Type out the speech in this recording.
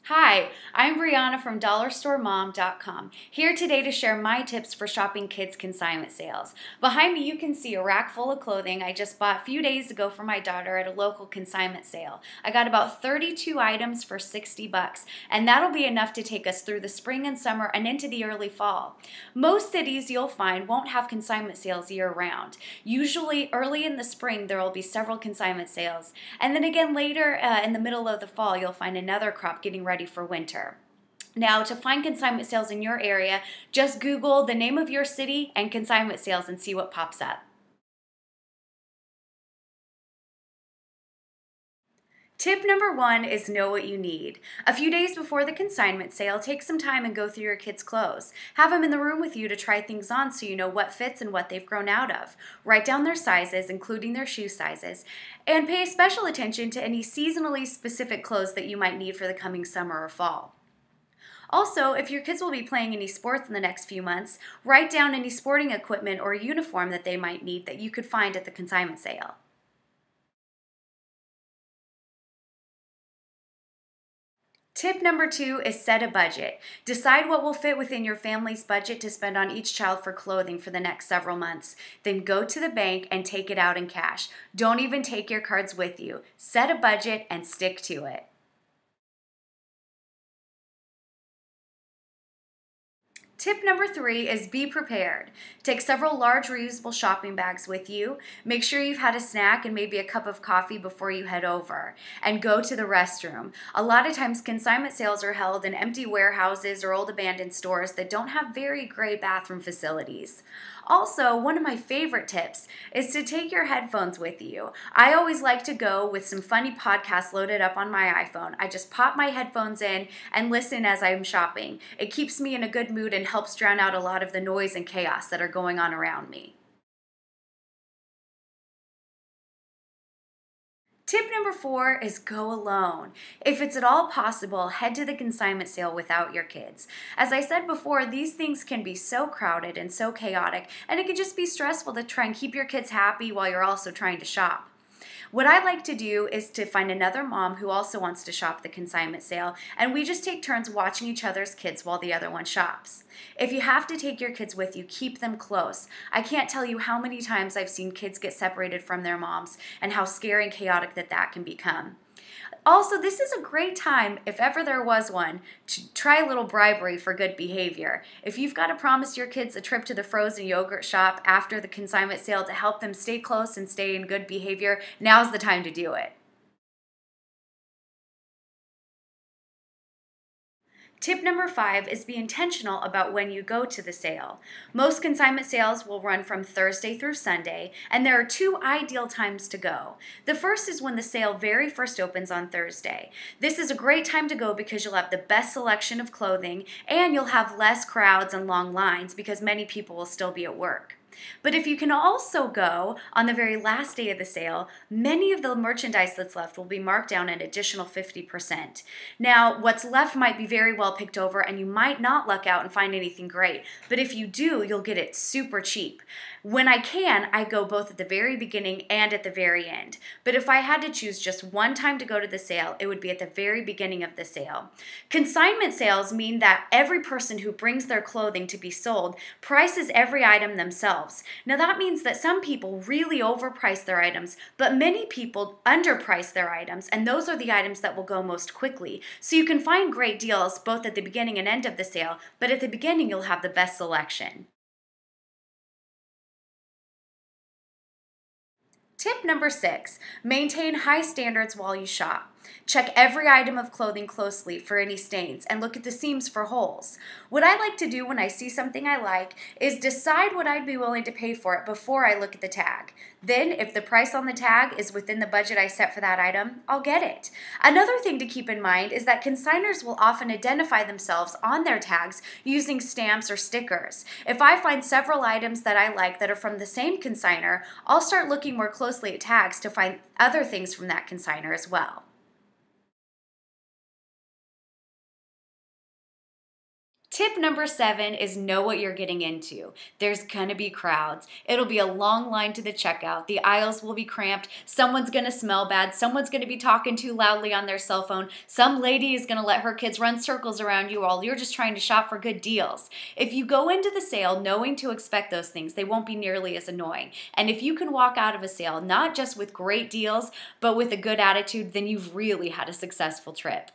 Hi, I'm Brianna from DollarStoreMom.com, here today to share my tips for shopping kids' consignment sales. Behind me you can see a rack full of clothing I just bought a few days ago for my daughter at a local consignment sale. I got about 32 items for $60, and that'll be enough to take us through the spring and summer and into the early fall. Most cities you'll find won't have consignment sales year-round. Usually early in the spring there will be several consignment sales, and then again later in the middle of the fall you'll find another crop getting ready for winter. Now, to find consignment sales in your area, just Google the name of your city and consignment sales and see what pops up. Tip number one is know what you need. A few days before the consignment sale, take some time and go through your kids' clothes. Have them in the room with you to try things on so you know what fits and what they've grown out of. Write down their sizes, including their shoe sizes, and pay special attention to any seasonally specific clothes that you might need for the coming summer or fall. Also, if your kids will be playing any sports in the next few months, write down any sporting equipment or uniform that they might need that you could find at the consignment sale. Tip number two is set a budget. Decide what will fit within your family's budget to spend on each child for clothing for the next several months. Then go to the bank and take it out in cash. Don't even take your cards with you. Set a budget and stick to it. Tip number three is be prepared. Take several large reusable shopping bags with you. Make sure you've had a snack and maybe a cup of coffee before you head over. And go to the restroom. A lot of times consignment sales are held in empty warehouses or old abandoned stores that don't have very great bathroom facilities. Also, one of my favorite tips is to take your headphones with you. I always like to go with some funny podcasts loaded up on my iPhone. I just pop my headphones in and listen as I'm shopping. It keeps me in a good mood and helps drown out a lot of the noise and chaos that are going on around me. Tip number four is go alone. If it's at all possible, head to the consignment sale without your kids. As I said before, these things can be so crowded and so chaotic, and it can just be stressful to try and keep your kids happy while you're also trying to shop. What I like to do is to find another mom who also wants to shop the consignment sale, and we just take turns watching each other's kids while the other one shops. If you have to take your kids with you, keep them close. I can't tell you how many times I've seen kids get separated from their moms and how scary and chaotic that can become. Also, this is a great time, if ever there was one, to try a little bribery for good behavior. If you've got to promise your kids a trip to the frozen yogurt shop after the consignment sale to help them stay close and stay in good behavior, now's the time to do it. Tip number five is be intentional about when you go to the sale. Most consignment sales will run from Thursday through Sunday, and there are two ideal times to go. The first is when the sale very first opens on Thursday. This is a great time to go because you'll have the best selection of clothing and you'll have less crowds and long lines because many people will still be at work. But if you can also go on the very last day of the sale, many of the merchandise that's left will be marked down an additional 50%. Now, what's left might be very well picked over and you might not luck out and find anything great, but if you do, you'll get it super cheap. When I can, I go both at the very beginning and at the very end. But if I had to choose just one time to go to the sale, it would be at the very beginning of the sale. Consignment sales mean that every person who brings their clothing to be sold prices every item themselves. Now that means that some people really overprice their items, but many people underprice their items, and those are the items that will go most quickly. So you can find great deals both at the beginning and end of the sale, but at the beginning you'll have the best selection. Tip number six, maintain high standards while you shop. Check every item of clothing closely for any stains and look at the seams for holes. What I like to do when I see something I like is decide what I'd be willing to pay for it before I look at the tag. Then, if the price on the tag is within the budget I set for that item, I'll get it. Another thing to keep in mind is that consigners will often identify themselves on their tags using stamps or stickers. If I find several items that I like that are from the same consigner, I'll start looking more closely at tags to find other things from that consigner as well. Tip number 7 is know what you're getting into. There's gonna be crowds. It'll be a long line to the checkout. The aisles will be cramped. Someone's gonna smell bad. Someone's gonna be talking too loudly on their cell phone. Some lady is gonna let her kids run circles around you while you're just trying to shop for good deals. If you go into the sale knowing to expect those things, they won't be nearly as annoying. And if you can walk out of a sale not just with great deals, but with a good attitude, then you've really had a successful trip.